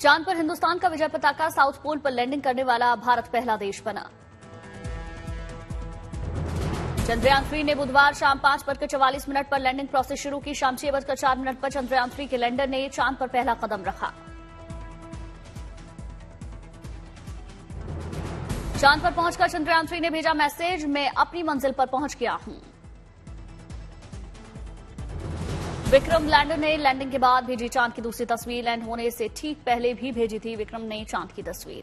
चांद पर हिंदुस्तान का विजय पताका, साउथ पोल पर लैंडिंग करने वाला भारत पहला देश बना। चंद्रयान 3 ने बुधवार शाम 5:44 पर लैंडिंग प्रोसेस शुरू की। शाम 6:04 पर चंद्रयान 3 के लैंडर ने चांद पर पहला कदम रखा। चांद पर पहुंचकर चंद्रयान 3 ने भेजा मैसेज, मैं अपनी मंजिल पर पहुंच गया हूं। विक्रम लैंडर ने लैंडिंग के बाद भेजी चांद की दूसरी तस्वीर। लैंड होने से ठीक पहले भी भेजी थी विक्रम ने चांद की तस्वीर।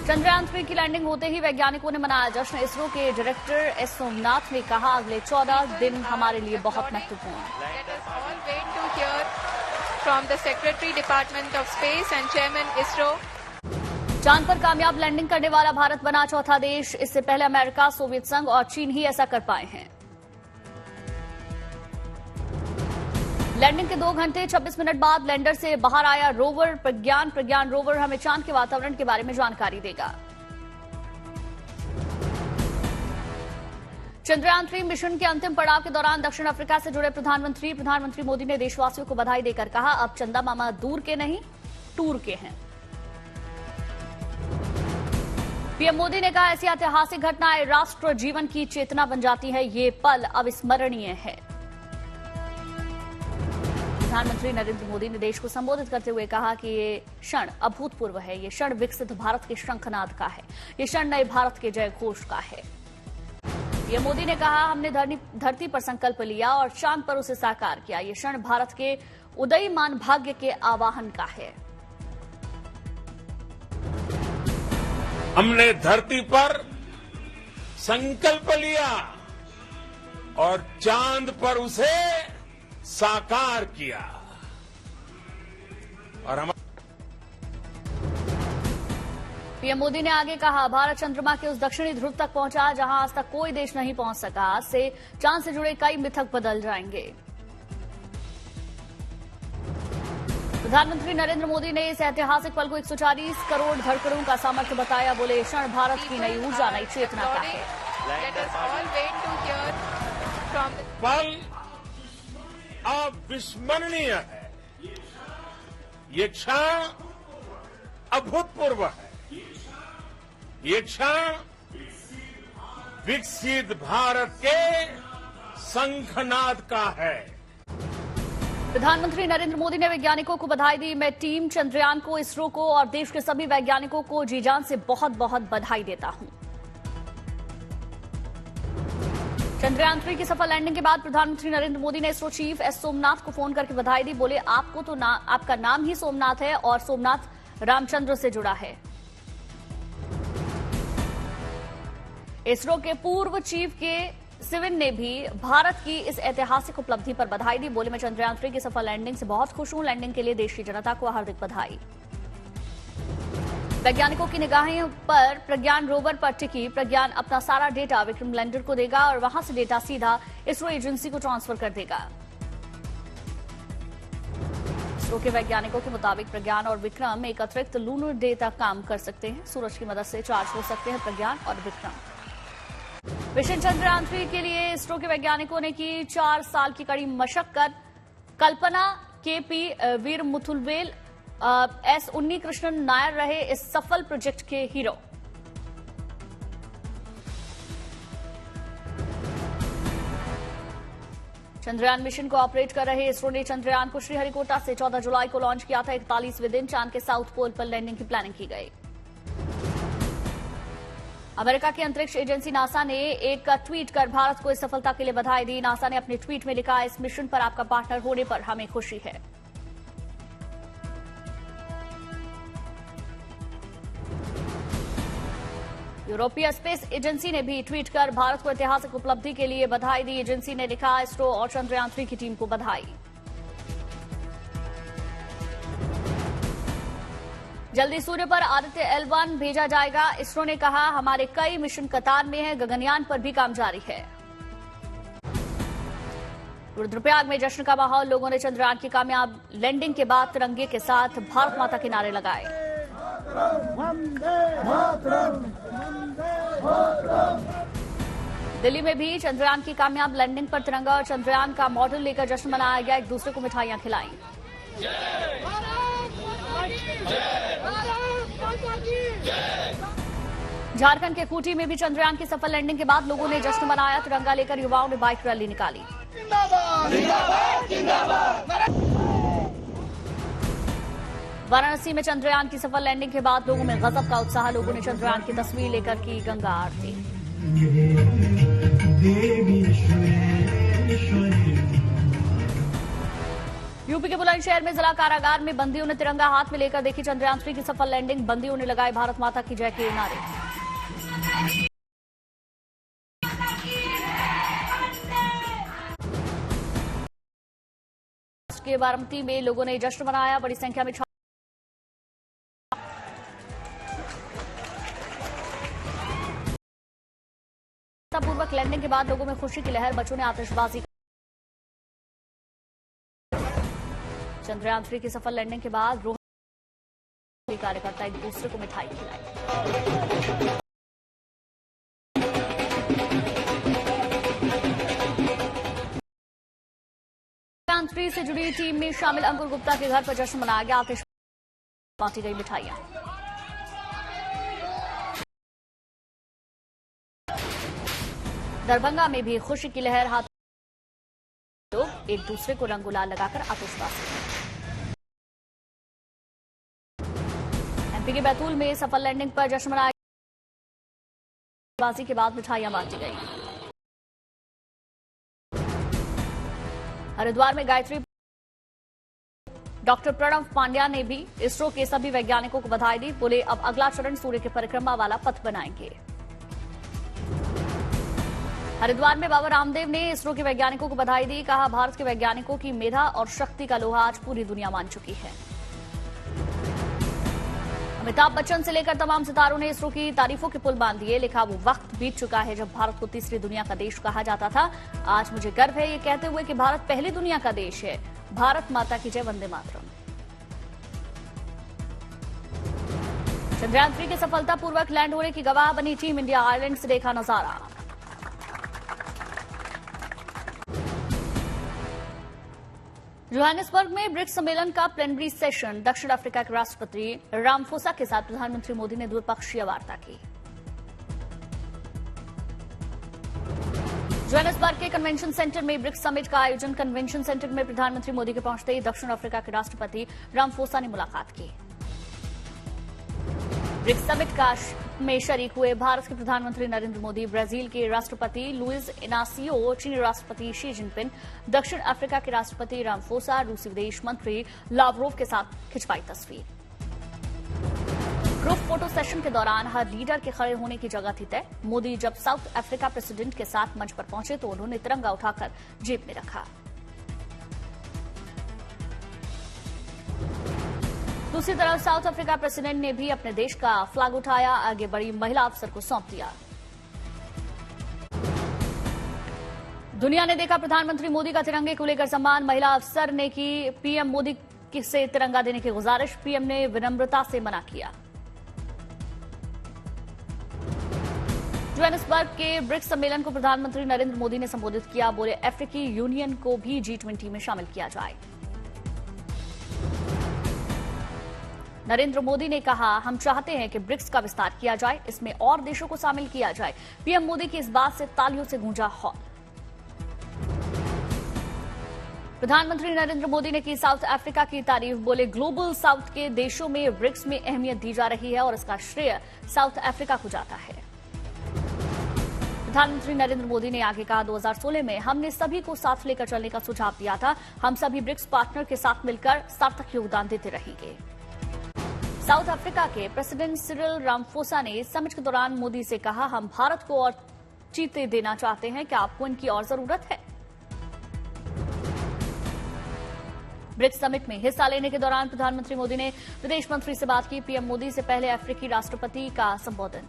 चंद्रयान 3 की लैंडिंग होते ही वैज्ञानिकों ने मनाया जश्न। इसरो के डायरेक्टर एस सोमनाथ ने कहा, अगले 14 दिन हमारे लिए बहुत महत्वपूर्ण हैं। चांद पर कामयाब लैंडिंग करने वाला भारत बना चौथा देश। इससे पहले अमेरिका, सोवियत संघ और चीन ही ऐसा कर पाए हैं। लैंडिंग के 2 घंटे 26 मिनट बाद लैंडर से बाहर आया रोवर प्रज्ञान रोवर हमें चांद के वातावरण के बारे में जानकारी देगा। चंद्रयान 3 मिशन के अंतिम पड़ाव के दौरान दक्षिण अफ्रीका से जुड़े प्रधानमंत्री मोदी ने देशवासियों को बधाई देकर कहा, अब चंदा मामा दूर के नहीं टूर के हैं। पीएम मोदी ने कहा, ऐसी ऐतिहासिक घटनाएं राष्ट्र जीवन की चेतना बन जाती है। ये पल अविस्मरणीय है। प्रधानमंत्री नरेंद्र मोदी ने देश को संबोधित करते हुए कहा कि ये क्षण अभूतपूर्व है। ये क्षण विकसित भारत के शंखनाद का है। ये क्षण नए भारत के जय घोष का है। पीएम मोदी ने कहा, हमने धरती पर संकल्प लिया और चांद पर उसे साकार किया। ये क्षण भारत के उदयमान भाग्य के आवाहन का है। हमने धरती पर संकल्प लिया और चांद पर उसे साकार किया। और पीएम मोदी ने आगे कहा, भारत चंद्रमा के उस दक्षिणी ध्रुव तक पहुंचा जहां आज तक कोई देश नहीं पहुंच सका। आज से चांद से जुड़े कई मिथक बदल जाएंगे। प्रधानमंत्री नरेंद्र मोदी ने इस ऐतिहासिक पल को 140 करोड़ धड़कनों का सामर्थ्य बताया। बोले, क्षण भारत की नई ऊर्जा, नई चेतना का है। पल अविस्मरणीय है। ये क्षण अभूतपूर्व है। ये क्षण विकसित भारत के शंखनाद का है। प्रधानमंत्री नरेंद्र मोदी ने वैज्ञानिकों को बधाई दी। मैं टीम चंद्रयान को, इसरो को और देश के सभी वैज्ञानिकों को जी जान से बहुत बहुत बधाई देता हूं। चंद्रयान 3 की सफल लैंडिंग के बाद प्रधानमंत्री नरेंद्र मोदी ने इसरो चीफ एस सोमनाथ को फोन करके बधाई दी। बोले, आपको तो आपका नाम ही सोमनाथ है और सोमनाथ रामचंद्र से जुड़ा है। इसरो के पूर्व चीफ के सिवन ने भी भारत की इस ऐतिहासिक उपलब्धि पर बधाई दी। बोले, मैं चंद्रयान 3 की सफल लैंडिंग से बहुत खुश हूं। लैंडिंग के लिए देश की जनता को हार्दिक बधाई। वैज्ञानिकों की निगाहें पर प्रज्ञान रोवर पर टिकी। प्रज्ञान अपना सारा डेटा विक्रम लैंडर को देगा और वहां से डेटा सीधा इसरो एजेंसी को ट्रांसफर कर देगा। इसरो के वैज्ञानिकों के मुताबिक प्रज्ञान और विक्रम एक अतिरिक्त लूनर डे तक काम कर सकते हैं। सूरज की मदद से चार्ज हो सकते हैं प्रज्ञान और विक्रम। मिशन चंद्रयान 3 के लिए इसरो के वैज्ञानिकों ने की 4 साल की कड़ी मशक्कत। कल्पना केपी वीर मुथुलवेल एस उन्नी कृष्णन नायर रहे इस सफल प्रोजेक्ट के हीरो। चंद्रयान मिशन को ऑपरेट कर रहे इसरो ने चंद्रयान को श्रीहरिकोटा से 14 जुलाई को लॉन्च किया था। 41वें दिन चांद के साउथ पोल पर लैंडिंग की प्लानिंग की गई। अमेरिका की अंतरिक्ष एजेंसी नासा ने एक ट्वीट कर भारत को इस सफलता के लिए बधाई दी। नासा ने अपने ट्वीट में लिखा, इस मिशन पर आपका पार्टनर होने पर हमें खुशी है। यूरोपीय स्पेस एजेंसी ने भी ट्वीट कर भारत को ऐतिहासिक उपलब्धि के लिए बधाई दी। एजेंसी ने लिखा, इसरो और चंद्रयान 3 की टीम को बधाई। जल्दी सूर्य पर आदित्य L1 भेजा जाएगा। इसरो ने कहा, हमारे कई मिशन कतार में हैं। गगनयान पर भी काम जारी है। रुद्रप्रयाग में जश्न का माहौल। लोगों ने चंद्रयान की कामयाब लैंडिंग के बाद तिरंगे के साथ भारत माता के नारे लगाए। दिल्ली में भी चंद्रयान की कामयाब लैंडिंग पर तिरंगा और चंद्रयान का मॉडल लेकर जश्न मनाया गया। एक दूसरे को मिठाइयां खिलाई। झारखंड के खूंटी में भी चंद्रयान की सफल लैंडिंग के बाद लोगों ने जश्न मनाया। तिरंगा लेकर युवाओं ने बाइक रैली निकाली। वाराणसी में चंद्रयान की सफल लैंडिंग के बाद लोगों में गजब का उत्साह। लोगों ने चंद्रयान की तस्वीर लेकर की गंगा आरती। यूपी के बुलंदशहर में जिला कारागार में बंदियों ने तिरंगा हाथ में लेकर देखी चंद्रयान 3 की सफल लैंडिंग। बंदियों ने लगाए भारत माता की जय के नारे। के बारामती में लोगों ने जश्न मनाया। बड़ी संख्या में पूर्वक लैंडिंग के बाद लोगों में खुशी की लहर। बच्चों ने आतिशबाजी। चंद्रयान 3 की सफल लैंडिंग के बाद रोहतक कार्यकर्ता एक दूसरे को मिठाई खिलाई। चंद्रयान 3 से जुड़ी टीम में शामिल अंकुर गुप्ता के घर पर जश्न मनाया गया। आतिशबाजी बांटी गई मिठाइयां। दरभंगा में भी खुशी की लहर। हाथ लोग एक दूसरे को रंग गुलाल लगाकर आतिशबाजी। एमपी के बैतूल में सफल लैंडिंग पर जश्न मनाया। बाजी के बाद मिठाइयां बांटी गई। हरिद्वार में गायत्री डॉक्टर प्रणव पांड्या ने भी इसरो के सभी वैज्ञानिकों को बधाई दी। बोले अब अगला चरण सूर्य की परिक्रमा वाला पथ बनाएंगे। हरिद्वार में बाबा रामदेव ने इसरो के वैज्ञानिकों को बधाई दी। कहा भारत के वैज्ञानिकों की मेधा और शक्ति का लोहा आज पूरी दुनिया मान चुकी है। अमिताभ बच्चन से लेकर तमाम सितारों ने इसरो की तारीफों के पुल बांध दिए। लिखा वो वक्त बीत चुका है जब भारत को तीसरी दुनिया का देश कहा जाता था। आज मुझे गर्व है ये कहते हुए कि भारत पहली दुनिया का देश है। भारत माता की जय, वंदे मातरम। चंद्रयान 3 के सफलतापूर्वक लैंड होने की गवाह बनी टीम इंडिया। आयरलैंड से देखा नजारा। जोहानिसबर्ग में ब्रिक्स सम्मेलन का प्लेनरी सेशन। दक्षिण अफ्रीका के राष्ट्रपति रामफोसा के साथ प्रधानमंत्री मोदी ने द्विपक्षीय वार्ता की। जोहानिसबर्ग के कन्वेंशन सेंटर में ब्रिक्स समिट का आयोजन। कन्वेंशन सेंटर में प्रधानमंत्री मोदी के पहुंचते ही दक्षिण अफ्रीका के राष्ट्रपति रामफोसा ने मुलाकात की। ब्रिक्स समिट में शरीक हुए भारत के प्रधानमंत्री नरेंद्र मोदी, ब्राजील के राष्ट्रपति लुइज इनासियो, चीनी राष्ट्रपति शी जिनपिंग, दक्षिण अफ्रीका के राष्ट्रपति रामफोसा, रूसी विदेश मंत्री लावरोव के साथ खिंचवाई तस्वीर। ग्रुप फोटो सेशन के दौरान हर लीडर के खड़े होने की जगह थी तय। मोदी जब साउथ अफ्रीका प्रेसिडेंट के साथ मंच पर पहुंचे तो उन्होंने तिरंगा उठाकर जेब में रखा। दूसरी तरफ साउथ अफ्रीका प्रेसिडेंट ने भी अपने देश का फ्लैग उठाया। आगे बढ़ी महिला अफसर को सौंप दिया। दुनिया ने देखा प्रधानमंत्री मोदी का तिरंगे को लेकर सम्मान। महिला अफसर ने की पीएम मोदी से तिरंगा देने की गुजारिश। पीएम ने विनम्रता से मना किया। जोहानिसबर्ग के ब्रिक्स सम्मेलन को प्रधानमंत्री नरेंद्र मोदी ने संबोधित किया। बोले अफ्रीकी यूनियन को भी G20 में शामिल किया जाए। नरेंद्र मोदी ने कहा हम चाहते हैं कि ब्रिक्स का विस्तार किया जाए, इसमें और देशों को शामिल किया जाए। पीएम मोदी की इस बात से तालियों से गूंजा हॉल। प्रधानमंत्री नरेंद्र मोदी ने की साउथ अफ्रीका की तारीफ। बोले ग्लोबल साउथ के देशों में ब्रिक्स में अहमियत दी जा रही है और इसका श्रेय साउथ अफ्रीका को जाता है। प्रधानमंत्री नरेंद्र मोदी ने आगे कहा 2016 में हमने सभी को साथ लेकर चलने का सुझाव दिया था। हम सभी ब्रिक्स पार्टनर के साथ मिलकर सार्थक योगदान देते रहेंगे। साउथ अफ्रीका के प्रेसिडेंट सिरिल रामफोसा ने समिट के दौरान मोदी से कहा हम भारत को और चीते देना चाहते हैं, क्या आपको इनकी और जरूरत है? ब्रिक्स समिट में हिस्सा लेने के दौरान प्रधानमंत्री मोदी ने विदेश मंत्री से बात की। पीएम मोदी से पहले अफ्रीकी राष्ट्रपति का संबोधन।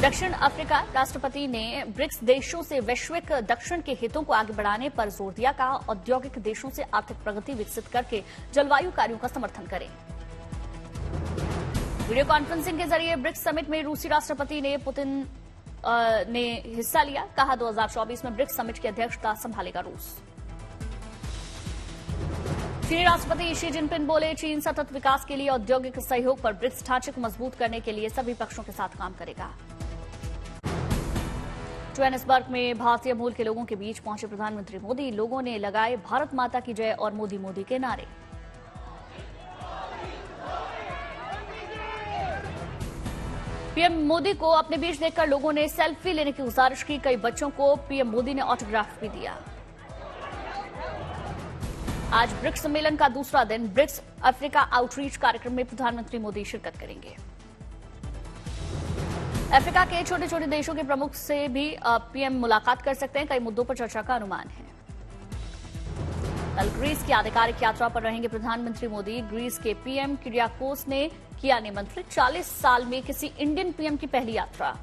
दक्षिण अफ्रीका राष्ट्रपति ने ब्रिक्स देशों से वैश्विक दक्षिण के हितों को आगे बढ़ाने पर जोर दिया। कहा औद्योगिक देशों से आर्थिक प्रगति विकसित करके जलवायु कार्यों का समर्थन करें। वीडियो कॉन्फ्रेंसिंग के जरिए ब्रिक्स समिट में रूसी राष्ट्रपति ने पुतिन ने हिस्सा लिया। कहा 2024 में ब्रिक्स समिट की अध्यक्षता संभालेगा रूस। चीनी राष्ट्रपति शी जिनपिंग बोले, चीन सतत विकास के लिए औद्योगिक सहयोग पर ब्रिक्स ढांचे को मजबूत करने के लिए सभी पक्षों के साथ काम करेगा। जोहानिसबर्ग में भारतीय मूल के लोगों के बीच पहुंचे प्रधानमंत्री मोदी। लोगों ने लगाए भारत माता की जय और मोदी मोदी के नारे। पीएम मोदी को अपने बीच देखकर लोगों ने सेल्फी लेने की गुजारिश की। कई बच्चों को पीएम मोदी ने ऑटोग्राफ भी दिया। आज ब्रिक्स सम्मेलन का दूसरा दिन। ब्रिक्स अफ्रीका आउटरीच कार्यक्रम में प्रधानमंत्री मोदी शिरकत करेंगे। अफ्रीका के छोटे छोटे देशों के प्रमुख से भी पीएम मुलाकात कर सकते हैं। कई मुद्दों पर चर्चा का अनुमान है। कल ग्रीस की आधिकारिक यात्रा पर रहेंगे प्रधानमंत्री मोदी। ग्रीस के पीएम किरियाकोस ने किया निमंत्रित। 40 साल में किसी इंडियन पीएम की पहली यात्रा।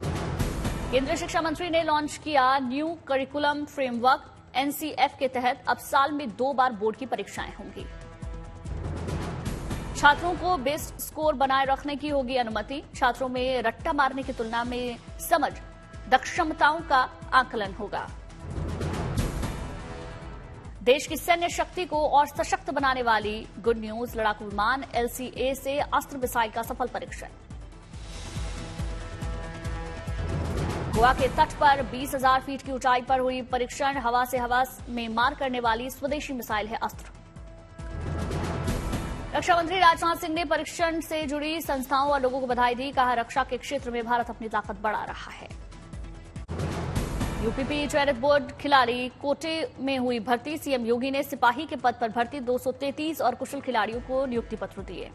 केंद्रीय शिक्षा मंत्री ने लॉन्च किया न्यू करिकुलम फ्रेमवर्क। एनसीएफ के तहत अब साल में 2 बार बोर्ड की परीक्षाएं होंगी। छात्रों को बेस्ट स्कोर बनाए रखने की होगी अनुमति। छात्रों में रट्टा मारने की तुलना में समझ, दक्षताओं का आकलन होगा। देश की सैन्य शक्ति को और सशक्त बनाने वाली गुड न्यूज। लड़ाकू विमान LCA से अस्त्र मिसाइल का सफल परीक्षण। गोवा के तट पर 20,000 फीट की ऊंचाई पर हुई परीक्षण। हवा से हवा में मार करने वाली स्वदेशी मिसाइल है अस्त्र। रक्षा मंत्री राजनाथ सिंह ने परीक्षण से जुड़ी संस्थाओं और लोगों को बधाई दी। कहा, रक्षा के क्षेत्र में भारत अपनी ताकत बढ़ा रहा है। यूपीपी चयनित बोर्ड खिलाड़ी कोटे में हुई भर्ती। सीएम योगी ने सिपाही के पद पर भर्ती 233 और कुशल खिलाड़ियों को नियुक्ति पत्र दिए।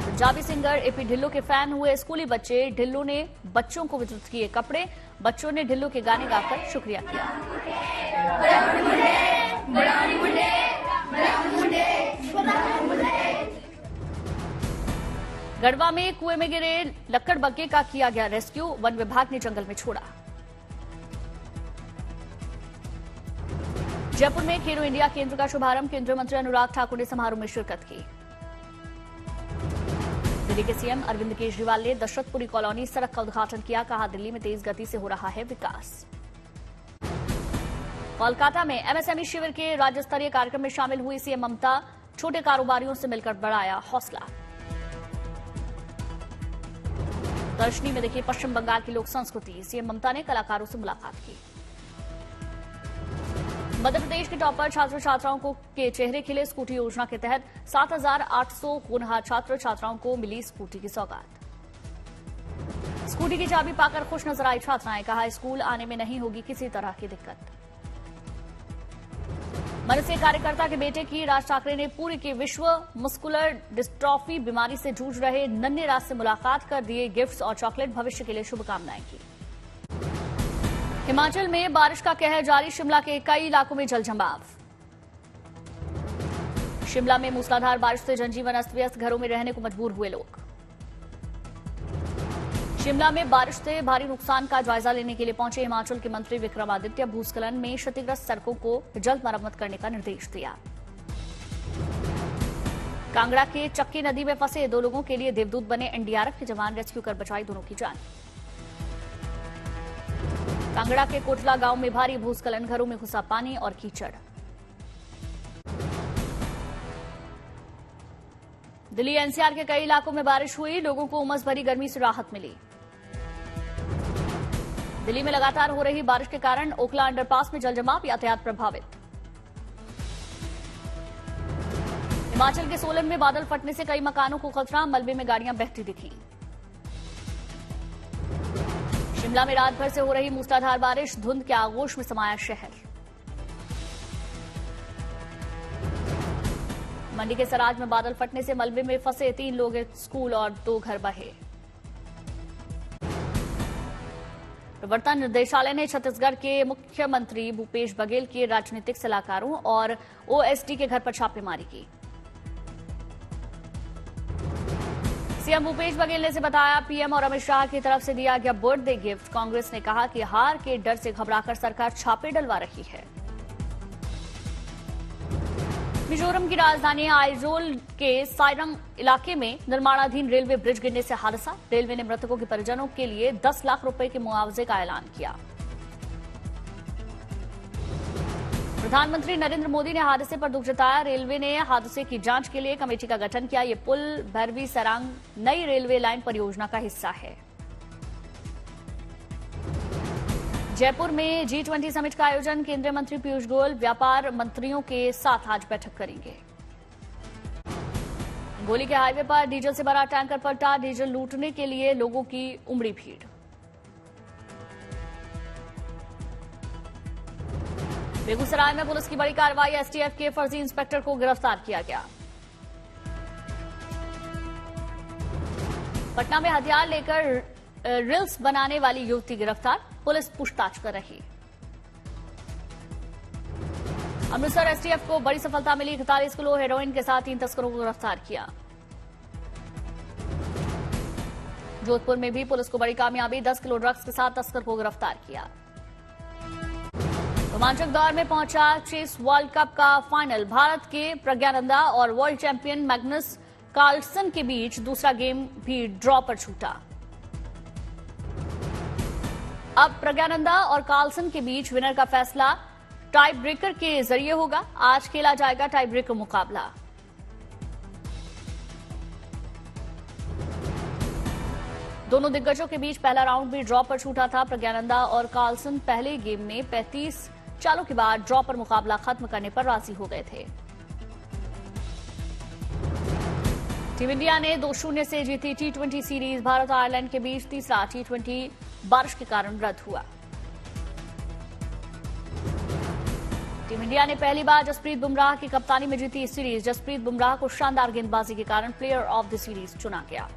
पंजाबी सिंगर एपी ढिल्लों के फैन हुए स्कूली बच्चे। ढिल्लों ने बच्चों को वितरित किए कपड़े। बच्चों ने ढिल्लों के गाने गाकर शुक्रिया किया। गढ़वा में कुएं में गिरे लक्कड़ बग्गे का किया गया रेस्क्यू। वन विभाग ने जंगल में छोड़ा। जयपुर में खेलो इंडिया केंद्र का शुभारंभ। केंद्रीय मंत्री अनुराग ठाकुर ने समारोह में शिरकत की। दिल्ली के सीएम अरविंद केजरीवाल ने दशरथपुरी कॉलोनी सड़क का उद्घाटन किया। कहा, दिल्ली में तेज गति से हो रहा है विकास। कोलकाता में एमएसएमई शिविर के राज्य स्तरीय कार्यक्रम में शामिल हुई सीएम ममता। छोटे कारोबारियों से मिलकर बढ़ाया हौसला। प्रदर्शनी में देखी पश्चिम बंगाल की लोक संस्कृति। सीएम ममता ने कलाकारों से मुलाकात की। मध्य प्रदेश के टॉपर छात्र छात्राओं को के चेहरे खिले। स्कूटी योजना के तहत 7,800 होनहार छात्र छात्राओं को मिली स्कूटी की सौगात। स्कूटी की चाबी पाकर खुश नजर आई छात्राएं। कहा, स्कूल आने में नहीं होगी किसी तरह की दिक्कत। मनसे कार्यकर्ता के बेटे की राज ठाकरे ने पूरी की विश्व मस्कुलर डिस्ट्रॉफी बीमारी से जूझ रहे नन्हे राज से मुलाकात कर दिए गिफ्ट्स और चॉकलेट। भविष्य के लिए शुभकामनाएं की। हिमाचल में बारिश का कहर जारी। शिमला के कई इलाकों में जलजमाव। शिमला में मूसलाधार बारिश से जनजीवन अस्त व्यस्त। घरों में रहने को मजबूर हुए लोग। शिमला में बारिश से भारी नुकसान का जायजा लेने के लिए पहुंचे हिमाचल के मंत्री विक्रमादित्य। भूस्खलन में क्षतिग्रस्त सड़कों को जल्द मरम्मत करने का निर्देश दिया। कांगड़ा के चक्की नदी में फंसे 2 लोगों के लिए देवदूत बने एनडीआरएफ के जवान। रेस्क्यू कर बचाई दोनों की जान। कांगड़ा के कोटला गांव में भारी भूस्खलन। घरों में घुसा पानी और कीचड़। दिल्ली एनसीआर के कई इलाकों में बारिश हुई। लोगों को उमस भरी गर्मी से राहत मिली। दिल्ली में लगातार हो रही बारिश के कारण ओखला अंडरपास में जलजमाव। यातायात प्रभावित। हिमाचल के सोलन में बादल फटने से कई मकानों को खतरा। मलबे में गाड़ियां बहती दिखी। शिमला में रात भर से हो रही मूसलाधार बारिश। धुंध के आगोश में समाया शहर। मंडी के सराज में बादल फटने से मलबे में फंसे 3 लोग, स्कूल और 2 घर बहे। प्रवर्तन निदेशालय ने छत्तीसगढ़ के मुख्यमंत्री भूपेश बघेल के राजनीतिक सलाहकारों और ओएसडी के घर पर छापेमारी की। सीएम भूपेश बघेल ने बताया, पीएम और अमित शाह की तरफ से दिया गया बर्थडे गिफ्ट। कांग्रेस ने कहा कि हार के डर से घबराकर सरकार छापे डलवा रही है। मिजोरम की राजधानी आइजोल के साइरंग इलाके में निर्माणाधीन रेलवे ब्रिज गिरने से हादसा। रेलवे ने मृतकों के परिजनों के लिए 10 लाख रुपए के मुआवजे का ऐलान किया। प्रधानमंत्री नरेंद्र मोदी ने हादसे पर दुख जताया। रेलवे ने हादसे की जांच के लिए कमेटी का गठन किया। ये पुल भैरवी सरांग नई रेलवे लाइन परियोजना का हिस्सा है। जयपुर में G20 समिट का आयोजन। केंद्रीय मंत्री पीयूष गोयल व्यापार मंत्रियों के साथ आज बैठक करेंगे। गोली के हाईवे पर डीजल से भरा टैंकर पलटा। डीजल लूटने के लिए लोगों की उमड़ी भीड़। बेगूसराय में पुलिस की बड़ी कार्रवाई। एसटीएफ के फर्जी इंस्पेक्टर को गिरफ्तार किया गया। पटना में हथियार लेकर रील्स बनाने वाली युवती गिरफ्तार। पुलिस पूछताछ कर रही। अमृतसर एसटीएफ को बड़ी सफलता मिली। 41 किलो हेरोइन के साथ 3 तस्करों को गिरफ्तार किया। जोधपुर में भी पुलिस को बड़ी कामयाबी। 10 किलो ड्रग्स के साथ तस्कर को गिरफ्तार किया। रोमांचक दौर में पहुंचा चेस वर्ल्ड कप का फाइनल। भारत के प्रज्ञानंदा और वर्ल्ड चैंपियन मैग्नस कार्लसन के बीच दूसरा गेम भी ड्रॉ पर छूटा। अब प्रज्ञानंदा और कार्लसन के बीच विनर का फैसला टाई ब्रेकर के जरिए होगा। आज खेला जाएगा टाई ब्रेकर मुकाबला। दोनों दिग्गजों के बीच पहला राउंड भी ड्रॉ पर छूटा था। प्रज्ञानंदा और कार्लसन पहले गेम में 35 चालों के बाद ड्रॉ पर मुकाबला खत्म करने पर राजी हो गए थे। टीम इंडिया ने 2-0 से जीती T20 सीरीज। भारत और आयरलैंड के बीच तीसरा T20 बारिश के कारण रद्द हुआ। टीम इंडिया ने पहली बार जसप्रीत बुमराह की कप्तानी में जीती इस सीरीज। जसप्रीत बुमराह को शानदार गेंदबाजी के कारण प्लेयर ऑफ द सीरीज चुना गया।